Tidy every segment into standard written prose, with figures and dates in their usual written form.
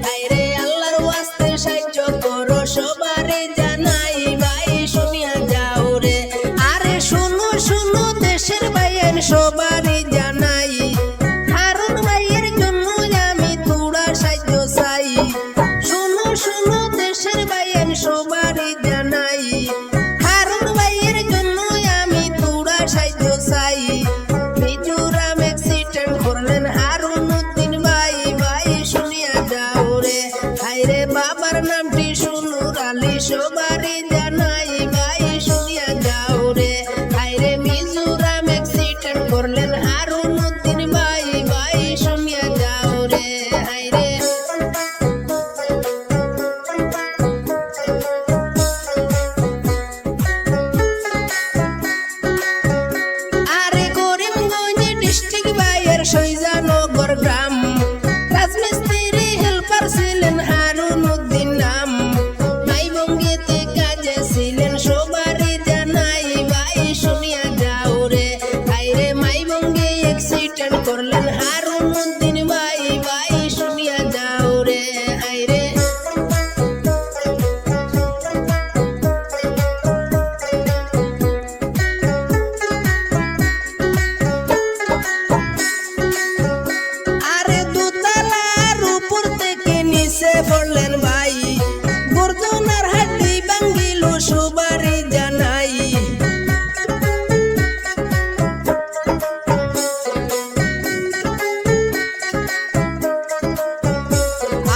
হায়রে আল্লাহর ওয়াস্তে সাহায্য করো সবারে জানাই ভাই শুনিয়া যাও রে। আরে শুনো শুনো দেশের ভাইয়ের সবারে জানাই, হারুন ভাইয়ের জন্য আমি তোরা সাহায্য চাই। শুনো শুনো দেশের ভাইয়ের সবারে জানাই, হারুন ভাইয়ের জন্য আমি তোরা সাহায্য চাই। মিজোরাম অ্যাক্সিডেন্ট করলেন হারুন উদ্দিন ভাই, ভাই শুনিয়া যাও রে। হায়রে বাবার নামটি সুনুর আলী সবারে জানাই ভাই শুনিয়া যাও রে। হায়রে মিজোরাম অ্যাক্সিডেন্ট করলেন হারুন উদ্দিন ভাই, ভাই শুনিয়া যাও রে। হায়রে আরে করিমগঞ্জ ডিস্ট্রিক্ট ভাইয়ের সৈজানগর গ্রাম, রাজমিস্ত্রি হেল্পার ছিলেন হারুন উদ্দিন নাম। মাইবঙ্গিতে কাজে ছিলেন সবারই জানাই ভাই শুনিয়া যাও রে। হায়রে মাইবঙ্গে অ্যাক্সিডেন্ট করলেন হারুন উদ্দিন ভাই, ভাই শুনিয়া যাও রে। হায়রে আরে দোতলার উপর থেকে নিচে পড়লেন ভাই, গর্দনার হাড্ডি ভাঙ্গিল সবারই জানাই।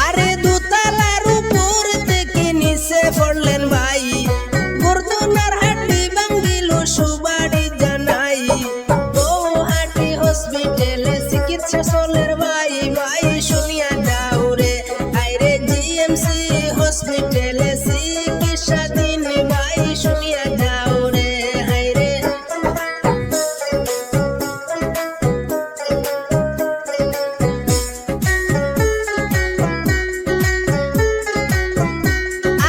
আরে দোতলার উপর থেকে নিচে পড়লেন ভাই, গর্দনার হাড্ডি ভাঙ্গিল সবারই জানাই। গৌহাটি হসপিটালে চিকিৎসা চলের ভাই, ভাই শুনিয়া যাও রে। হায়রে জিএমসি হসপিটালে চিকিৎসাধীন ভাই শুনিয়া যাও রে। হায়রে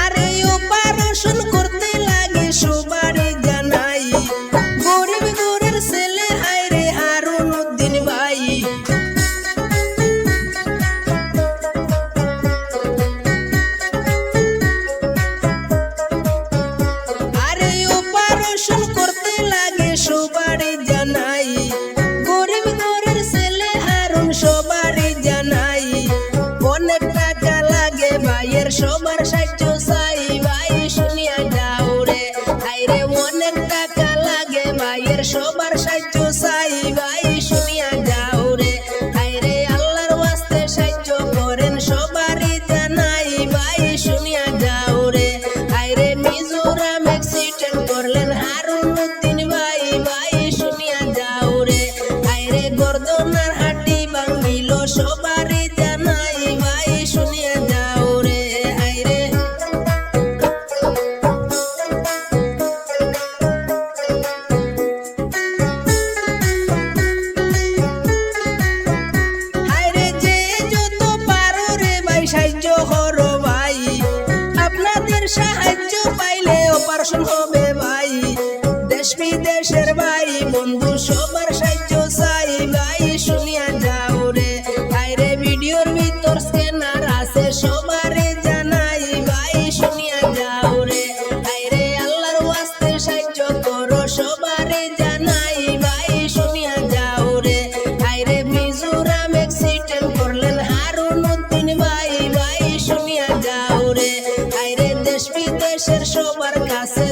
আরে অপারেশন করতে লাগে সবারই জানাই, গরিব ঘরের ছেলে হায়রে হারুন উদ্দিন ভাই। আরে অপারেশন করতে লাগে সবারই জানাই, গরিব ঘরের ছেলে হারুন সবারই জানাই। অনেক টাকা লাগে ভাইয়ের সবার সাহায্য চাই, ভাই শুনিয়া যাও রে। হায়রে অনেক টাকা লাগে ভাইয়ের সবার সাহায্য চাই, ভাই শুনিয়া যাও রে। হায়রে আল্লাহর ওয়াস্তে সাহায্য করেন সবারই জানাই, ভাই শুনিয়া যাও রে। হায়রে মিজোরাম অ্যাক্সিডেন্ট করলেন হারুন উদ্দিন ভাই, ভাই শুনিয়া যাও রে। হায়রে গর্দনার হাড্ডি ভাঙ্গিল সবারই জানাই, ভাই শুনিয়া যাও রে। হায়রে হায়রে যে যত পারো রে ভাই সাহায্য করো ভাই, আপনাদের সাহায্য পাইলে অপারেশন হবে ভাই। দেশ বিদেশের ভাই বন্ধু সবার সাহায্য চাই, ভাই শুনিয়া যাও রে। হায়রে ভিডিওর ভিতর স্ক্যানার আছে সবারে জানাই, ভাই শুনিয়া যাও রে। হায়রে আল্লাহর ওয়াস্তে সাহায্য করো সবারে জানাই, ভাই শুনিয়া যাও রে। হায়রে মিজোরাম অ্যাক্সিডেন্ট করলেন হারুন উদ্দিন ভাই, ভাই শুনিয়া যাও রে। হায়রে দেশ বিদেশের সবার কাছে